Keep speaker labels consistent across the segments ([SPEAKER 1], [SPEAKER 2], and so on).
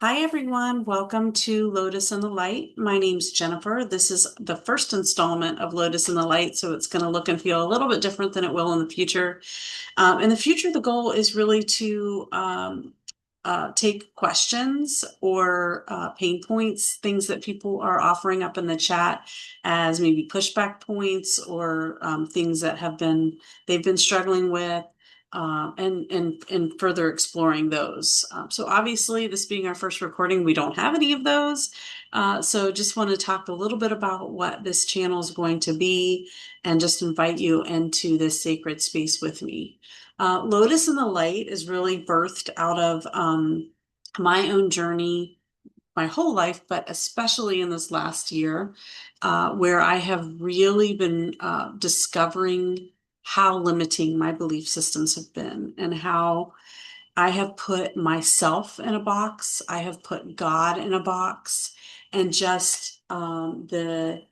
[SPEAKER 1] Hi, everyone. Welcome to Lotus and the Light. My name's Jennifer. This is the first installment of Lotus and the Light, so it's going to look and feel a little bit different than it will in the future. In the future, the goal is really to take questions or pain points, things that people are offering up in the chat as maybe pushback points or things that they've been struggling with, and further exploring those. So obviously, this being our first recording, we don't have any of those. So just want to talk a little bit about what this channel is going to be and just invite you into this sacred space with me. Lotus and the Light is really birthed out of my own journey my whole life, but especially in this last year, where I have really been discovering how limiting my belief systems have been and how I have put myself in a box. I have put God in a box, and just the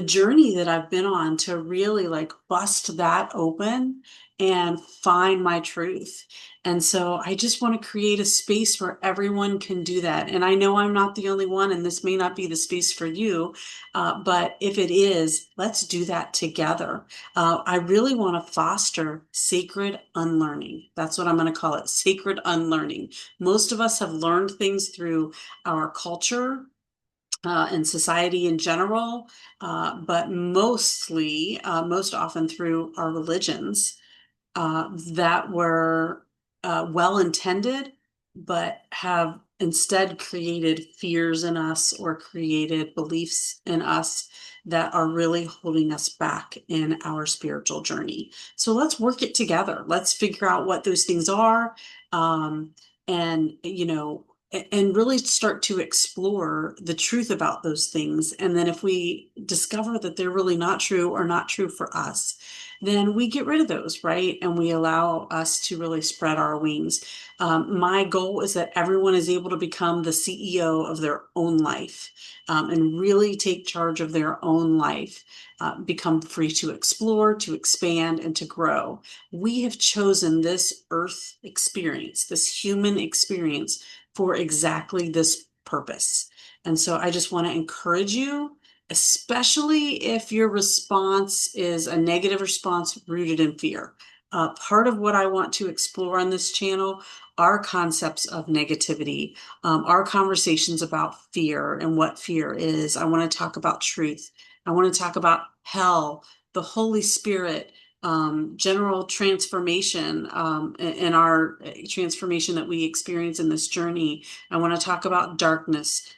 [SPEAKER 1] journey that I've been on to really like bust that open and find my truth. And so I just want to create a space where everyone can do that. And I know I'm not the only one, and this may not be the space for you, but if it is, let's do that together. I really want to foster sacred unlearning. That's what I'm going to call it, sacred unlearning. Most of us have learned things through our culture and society in general, but most often through our religions that were well intended, but have instead created fears in us or created beliefs in us that are really holding us back in our spiritual journey. So let's work it together. Let's figure out what those things are. And, you know, and really start to explore the truth about those things. And then if we discover that they're really not true or not true for us, then we get rid of those, right? And we allow us to really spread our wings. My goal is that everyone is able to become the CEO of their own life, and really take charge of their own life, become free to explore, to expand, and to grow. We have chosen this earth experience, this human experience, for exactly this purpose. And so I just want to encourage you, especially if your response is a negative response rooted in fear. Part of what I want to explore on this channel are concepts of negativity, our conversations about fear and what fear is. I want to talk about truth. I want to talk about hell, the Holy Spirit, general transformation, in our transformation that we experience in this journey. I want to talk about darkness,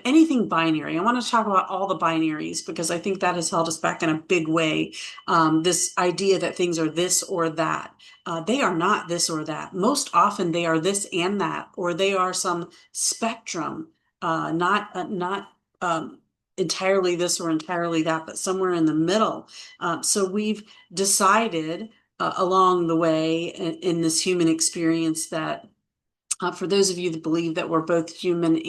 [SPEAKER 1] anything binary. I want to talk about all the binaries because I think that has held us back in a big way. This idea that things are this or that. They are not this or that. Most often they are this and that, or they are some spectrum, not entirely this or entirely that, but somewhere in the middle. So we've decided along the way in this human experience that for those of you that believe that we're both human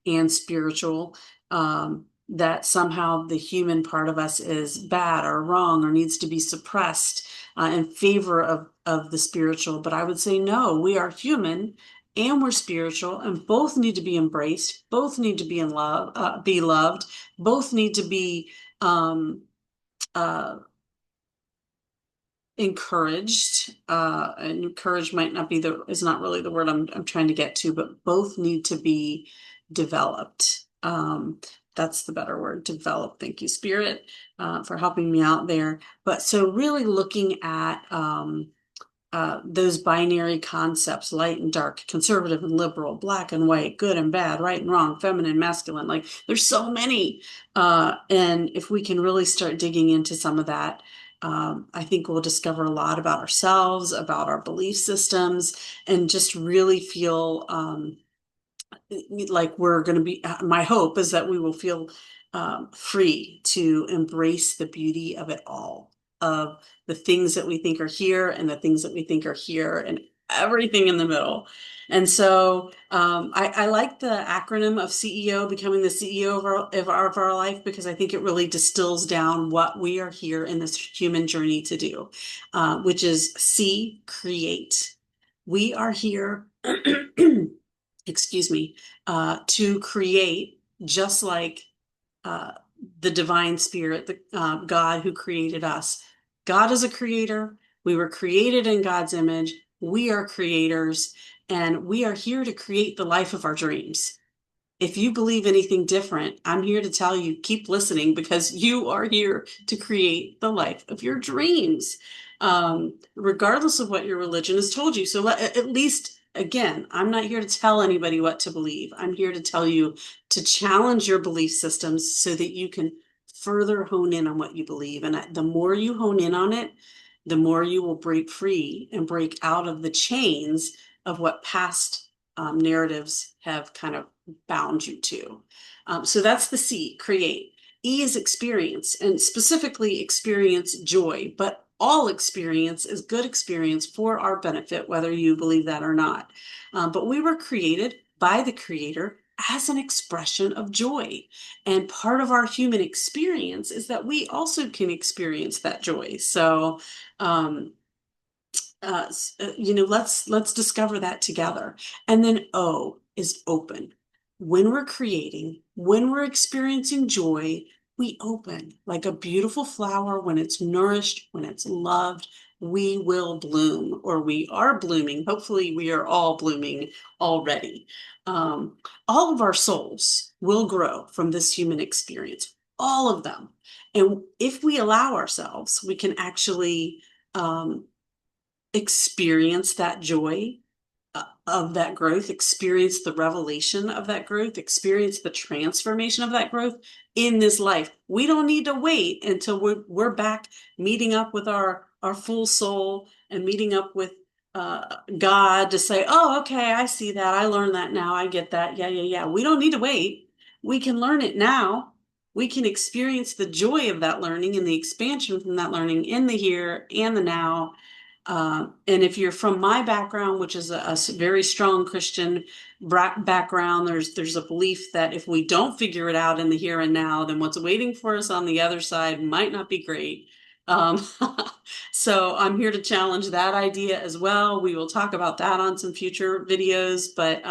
[SPEAKER 1] and spiritual, that somehow the human part of us is bad or wrong or needs to be suppressed in favor of the spiritual. But I would say no, we are human and we're spiritual, and both need to be embraced. Both need to be in love, be loved. Both need to be um, uh, encouraged. And encouraged might not be is not really the word I'm trying to get to, but both need to be developed. That's the better word, develop. Thank you, Spirit, for helping me out there. But so really looking at those binary concepts, light and dark, conservative and liberal, black and white, good and bad, right and wrong, feminine, masculine, like there's so many. And if we can really start digging into some of that, I think we'll discover a lot about ourselves, about our belief systems, and just really feel like we're going to be, my hope is that we will feel free to embrace the beauty of it all, of the things that we think are here and the things that we think are here and everything in the middle. And so I like the acronym of CEO, becoming the CEO of our life, because I think it really distills down what we are here in this human journey to do, which is C, create. We are here excuse me, to create just like uh, the divine spirit, the God who created us. God is a creator. We were created in God's image. We are creators, and we are here to create the life of our dreams. If you believe anything different, I'm here to tell you, keep listening because you are here to create the life of your dreams, regardless of what your religion has told you. So at least, again, I'm not here to tell anybody what to believe. I'm here to tell you to challenge your belief systems so that you can further hone in on what you believe. And the more you hone in on it, the more you will break free and break out of the chains of what past narratives have kind of bound you to. So that's the C, create. E is experience, and specifically experience joy, but all experience is good experience for our benefit, whether you believe that or not. But we were created by the Creator as an expression of joy. And part of our human experience is that we also can experience that joy. So, let's discover that together. And then O is open. When we're creating, when we're experiencing joy, we open like a beautiful flower. When it's nourished, when it's loved, we will bloom, or we are blooming. Hopefully we are all blooming already. um, all of our souls will grow from this human experience, all of them. And if we allow ourselves, we can actually experience that joy of that growth, experience the revelation of that growth, experience the transformation of that growth in this life. We don't need to wait until we're back meeting up with our full soul and meeting up with God to say, oh, okay, I see that. I learned that now. I get that. Yeah, yeah, yeah. We don't need to wait. We can learn it now. We can experience the joy of that learning and the expansion from that learning in the here and the now. And if you're from my background, which is a very strong Christian background, there's a belief that if we don't figure it out in the here and now, then what's waiting for us on the other side might not be great. Um, so I'm here to challenge that idea as well. We will talk about that on some future videos, but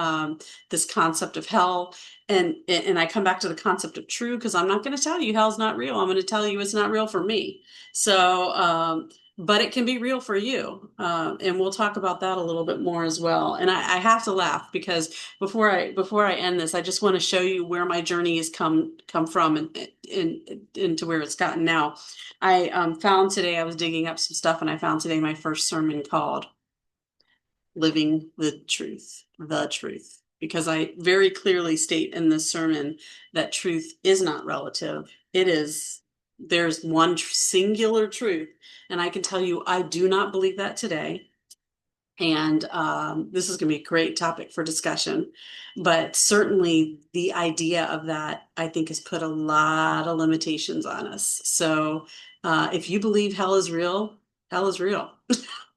[SPEAKER 1] this concept of hell, and I come back to the concept of true, because I'm not going to tell you hell's not real. I'm going to tell you it's not real for me. So, but it can be real for you. And we'll talk about that a little bit more as well. And I have to laugh because before I end this, I just want to show you where my journey has come from and to where it's gotten now. I found today, I was digging up some stuff, and I found today my first sermon called Living the Truth, because I very clearly state in this sermon that truth is not relative. There's one singular truth. And I can tell you, I do not believe that today. And this is going to be a great topic for discussion. But certainly the idea of that, I think, has put a lot of limitations on us. So if you believe hell is real, hell is real.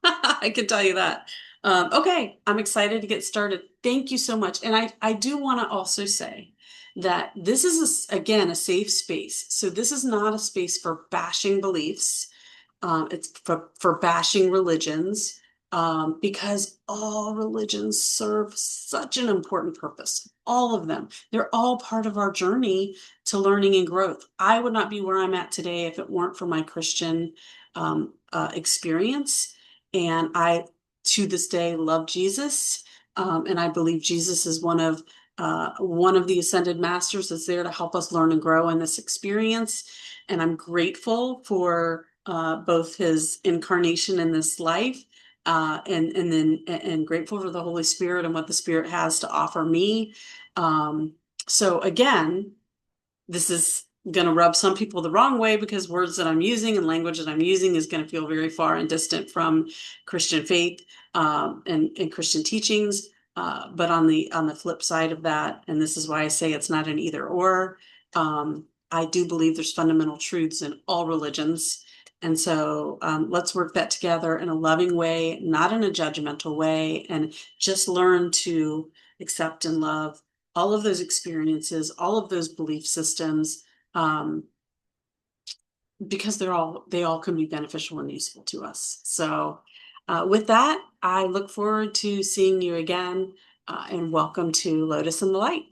[SPEAKER 1] I can tell you that. Okay, I'm excited to get started. Thank you so much. And I do want to also say that this is, again, a safe space. So this is not a space for bashing beliefs. It's for bashing religions, because all religions serve such an important purpose. All of them. They're all part of our journey to learning and growth. I would not be where I'm at today if it weren't for my Christian experience. And I, to this day, love Jesus. And I believe Jesus is one of the ascended masters that's there to help us learn and grow in this experience. And I'm grateful for both his incarnation in this life, and grateful for the Holy Spirit and what the Spirit has to offer me. So again, this is going to rub some people the wrong way, because words that I'm using and language that I'm using is going to feel very far and distant from Christian faith, and Christian teachings. But on the flip side of that, and this is why I say it's not an either or, I do believe there's fundamental truths in all religions. And so let's work that together in a loving way, not in a judgmental way, and just learn to accept and love all of those experiences, all of those belief systems, because they all can be beneficial and useful to us. So with that, I look forward to seeing you again. and welcome to Lotus and the Light.